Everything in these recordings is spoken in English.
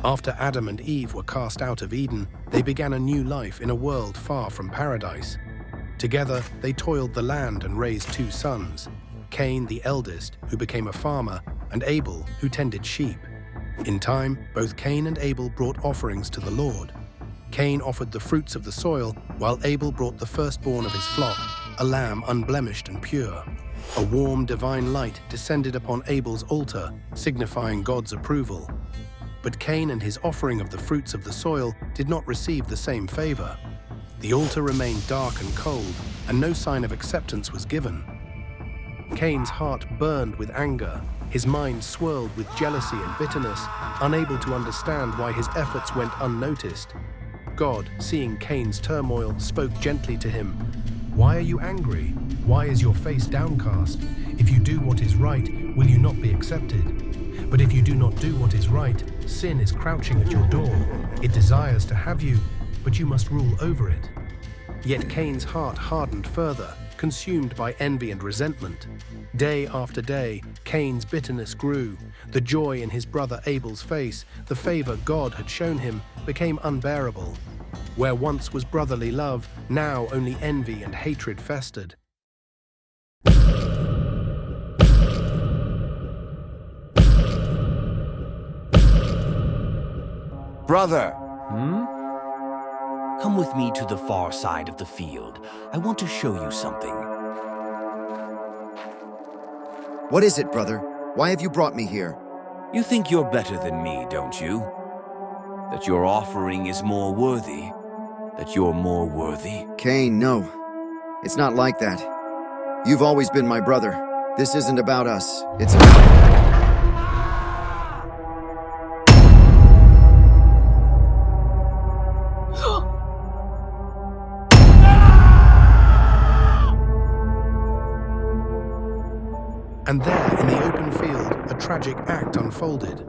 After Adam and Eve were cast out of Eden, they began a new life in a world far from paradise. Together, they toiled the land and raised two sons, Cain, the eldest, who became a farmer, and Abel, who tended sheep. In time, both Cain and Abel brought offerings to the Lord. Cain offered the fruits of the soil, while Abel brought the firstborn of his flock, a lamb unblemished and pure. A warm, divine light descended upon Abel's altar, signifying God's approval. But Cain and his offering of the fruits of the soil did not receive the same favor. The altar remained dark and cold, and no sign of acceptance was given. Cain's heart burned with anger. His mind swirled with jealousy and bitterness, unable to understand why his efforts went unnoticed. God, seeing Cain's turmoil, spoke gently to him. "Why are you angry? Why is your face downcast? If you do what is right, will you not be accepted? But if you do not do what is right, sin is crouching at your door. It desires to have you, but you must rule over it." Yet Cain's heart hardened further, consumed by envy and resentment. Day after day, Cain's bitterness grew. The joy in his brother Abel's face, the favor God had shown him, became unbearable. Where once was brotherly love, now only envy and hatred festered. Brother! Come with me to the far side of the field. I want to show you something. What is it, brother? Why have you brought me here? You think you're better than me, don't you? That your offering is more worthy? That you're more worthy? Cain, no. It's not like that. You've always been my brother. This isn't about us. It's about... And there, in the open field, a tragic act unfolded.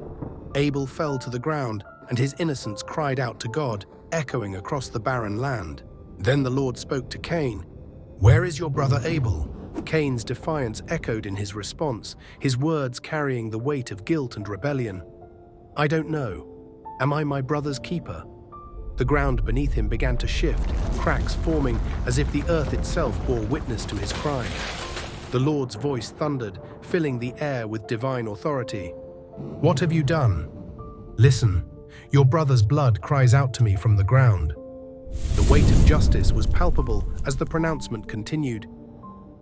Abel fell to the ground, and his innocence cried out to God, echoing across the barren land. Then the Lord spoke to Cain. "Where is your brother Abel?" Cain's defiance echoed in his response, his words carrying the weight of guilt and rebellion. "I don't know. Am I my brother's keeper?" The ground beneath him began to shift, cracks forming as if the earth itself bore witness to his crime. The Lord's voice thundered, filling the air with divine authority. "What have you done? Listen, your brother's blood cries out to me from the ground." The weight of justice was palpable as the pronouncement continued.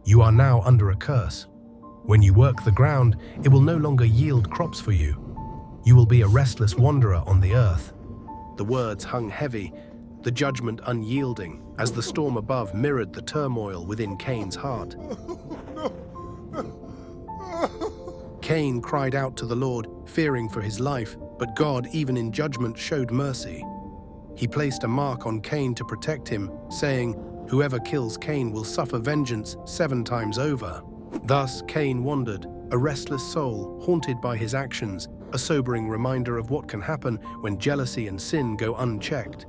"You are now under a curse. When you work the ground, it will no longer yield crops for you. You will be a restless wanderer on the earth." The words hung heavy, the judgment unyielding, as the storm above mirrored the turmoil within Cain's heart. Cain cried out to the Lord, fearing for his life, but God, even in judgment, showed mercy. He placed a mark on Cain to protect him, saying, "Whoever kills Cain will suffer vengeance 7 times over." Thus Cain wandered, a restless soul, haunted by his actions, a sobering reminder of what can happen when jealousy and sin go unchecked.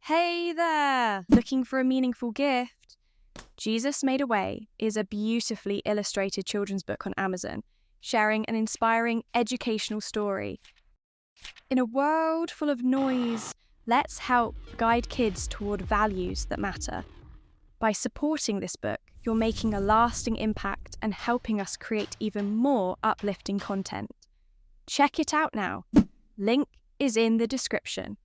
Hey there! Looking for a meaningful gift? Jesus Made a Way is a beautifully illustrated children's book on Amazon, sharing an inspiring educational story. In a world full of noise, let's help guide kids toward values that matter. By supporting this book, you're making a lasting impact and helping us create even more uplifting content. Check it out now. Link is in the description.